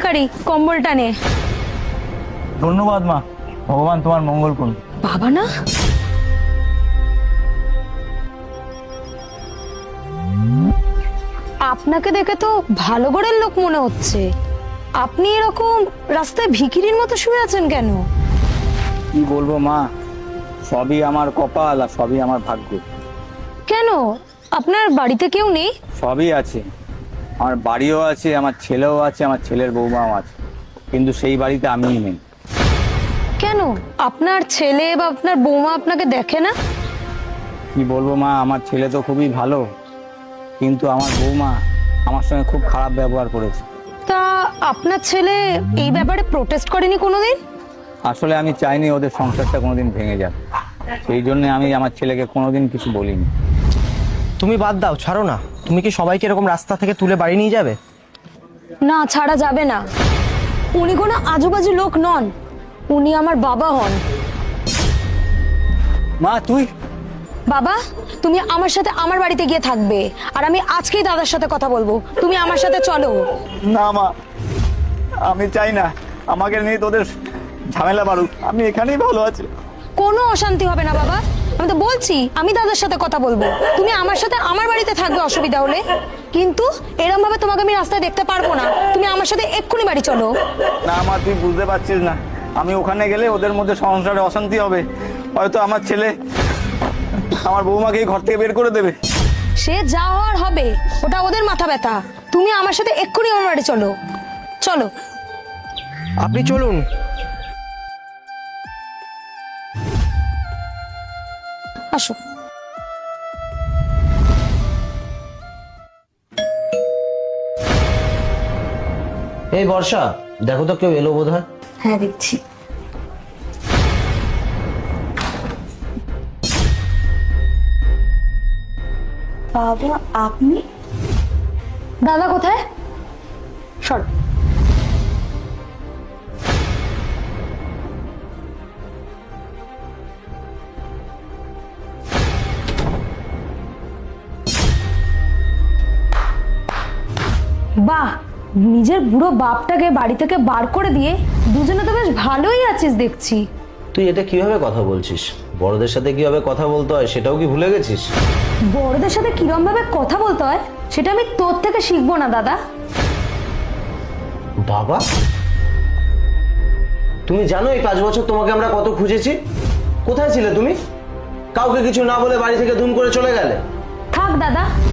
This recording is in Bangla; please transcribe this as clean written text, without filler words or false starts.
ভিখারি, কম্বলটা নে। ধন্যবাদ মা, ভগবান তোমার মঙ্গল করুন। বাবা না? আপনাকে দেখে তো ভালো ঘরের লোক মনে হচ্ছে। আপনি এরকম রাস্তায় ভিখিরির মতো শুয়ে আছেন কেন? কি বলবো মা, সবই আমার কপাল আর সবই আমার ভাগ্য। কেন, আপনার বাড়িতে কেউ নেই? সবই আছে, আমার বাড়িও আছে, আমার ছেলেও আছে, আমার ছেলের বৌমাও আছে, কিন্তু সেই বাড়িতে আমিই নেই। কেন, আপনার ছেলে বা আপনার বৌমা আপনাকে দেখে না? কি বলবো মা, আমার ছেলে তো খুবই ভালো, কিন্তু আমার বৌমা আমার সঙ্গে খুব খারাপ ব্যবহার করেছে। তা আপনার ছেলে এই ব্যাপারে প্রোটেস্ট করেনি কোনোদিন? আসলে আমি চাইনি ওদের সংসারটা কোনোদিন ভেঙে যাক, সেই জন্য আমি আমার ছেলেকে কোনোদিন কিছু বলিনি। তুমি বাদ দাও, ছাড়ো না। তুমি কি সবাইকে এরকম রাস্তা থেকে তুলে বাড়ি নিয়ে যাবে? না, ছাড়া যাবে না। উনি কোনো আজুবাজু লোক নন, উনি আমার বাবা হন। মা তুই? বাবা, তুমি আমার সাথে আমার বাড়িতে গিয়ে থাকবে, আর আমি আজকেই দাদার সাথে কথা বলবো। তুমি আমার সাথে চলো। না মা, আমি চাই না আমাকে নিয়ে তোদের ঝামেলা বাড়ুক, আমি এখানেই ভালো আছি। কোনো অশান্তি হবে না বাবা, আমি তো বলছি আমি দাদার সাথে কথা বলবো। তুমি আমার সাথে আমার বাড়িতে থাকবে অসুবিধা হলে, কিন্তু এরকম ভাবে তোমাকে আমি রাস্তায় দেখতে পারবো না। তুমি আমার সাথে এক্ষুনি বাড়ি চলো। না মা, তুই বুঝতে পারছিস না, আমি ওখানে গেলে ওদের মধ্যে সংসারে অশান্তি হবে, হয়তো আমার ছেলে আমার বৌমাকে ঘর থেকে বের করে দেবে। সে যা হওয়ার হবে, ওটা ওদের মাথা ব্যথা। তুমি আমার সাথে এক্ষুনি আমার বাড়ি চলো। চলো। আপনি চলুন। আসো। এই বর্ষা, দেখো তো কেউ এলো বোধহয়। হ্যাঁ, দেখছি। বাবা, আপনি? দাদা কোথায়? সর। বাহ, নিজের বুড়ো বাপটাকে বাড়ি থেকে বার করে দিয়ে দুজনে তো বেশ ভালোই আছিস দেখছি। তুই এটা কিভাবে কথা বলছিস? বড়দের সাথে কিভাবে কথা বলতে হয় সেটাও কি ভুলে গেছিস? বড়দের সাথে কিরম ভাবে কথা বলতে হয় সেটা আমি তোর থেকে শিখবো না দাদা। বাবা, তুমি জানো এই 5 বছর তোমাকে আমরা কত খুঁজেছি? কোথায় ছিলে তুমি? কাউকে কিছু না বলে বাড়ি থেকে ধুম করে চলে গেলে। থাক দাদা,